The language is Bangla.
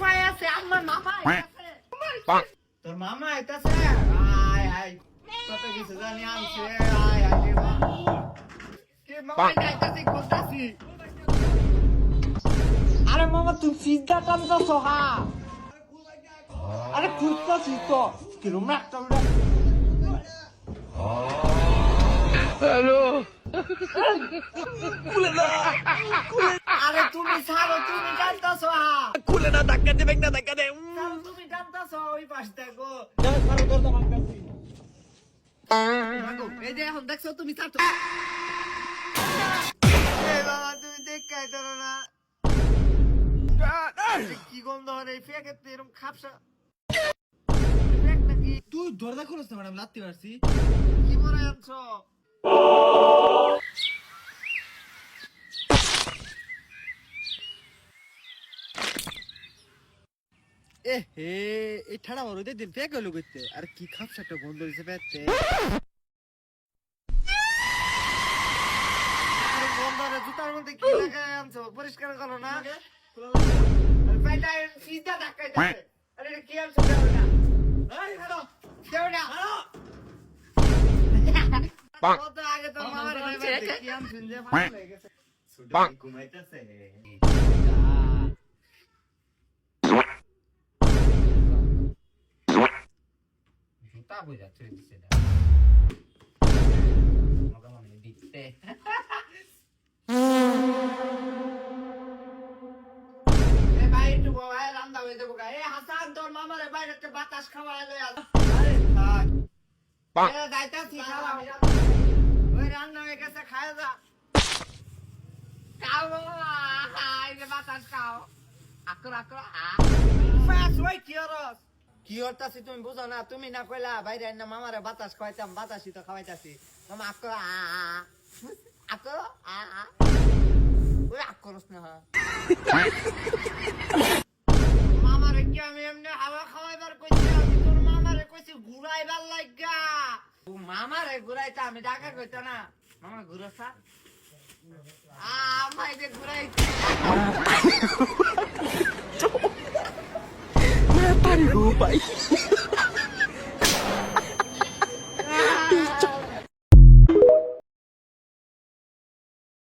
ফুফাই আছে আমার মামা আছে তোর মামা আইতাছে আয় আয় কত কিছু জানি আনছে আয় আয় রে বাবা কে মামা আইতাছে কোথাছি আরে মামা তুই সিদ্ধা টানতাছ হা আরে খুঁজতাছিস তো কিরম একটা আরে তুমি ছাড়ো তুমি টানতাছ হা খুলে না ধাক্কা দেবে না ধাক্কা দে ছাড়ো তুমি টানতাছ ওই পাশ দেখো এই যে এখন দেখছো তুমি ছাড়ছো এই বাবা তুমি দেখাই ধরো না কি গন্ধ হয় এই ফেকে এরকম খাপসা ফেক নাকি তুই দরজা খুলছ না ম্যাডাম লাত্তি মারছি কি মনে আনছো এ হে এই ঠাড়া মারো দিন ফেক হলো করতে আর কি খাপসা একটা গন্ধ দিছে পেতে গন্ধরে জুতার মধ্যে কি লাগাই আনছো পরিষ্কার করো না আরে পেটা সিধা ধাক্কাই যাচ্ছে আরে এটা কি আনছো দেও না এই হ্যালো দেও না কত আগে তো মামার ভাই কি আনছেন যে ভালো হয়ে গেছে সুডা ঘুমাইতেছে জুতা বুঝাচ্ছে দিছে না মগা মানে দিতে এ ভাই একটু বাবা রান্না হয়ে যাবো গা এ হাসান তোর মামারে বাইরেতে বাতাস খাওয়ায় লই আস আরে থাক এ যাইতাছি খাওয়া ওই রান্না হয়ে গেছে খায় যা খাও এই যে বাতাস খাও আকর আকর ফাস ওই কি হরস কি হরতাছি তুমি বুঝো না তুমি না কইলা বাইরে না মামারে বাতাস খাওয়াইতাম বাতাসই তো খাওয়াইতাছি মামা আকর আকর ওই আকরস না মামারে কি আমি এমনি হাওয়া খাওয়াইবার কইছি আমি তোর মামারে কইছি ঘুরাইবার লাগা মামারে ঘুরাইতা আমি ঢাকা কইতা না মামা ঘুরসা আমায় যে ঘুরাইছি Mata ni Rupai.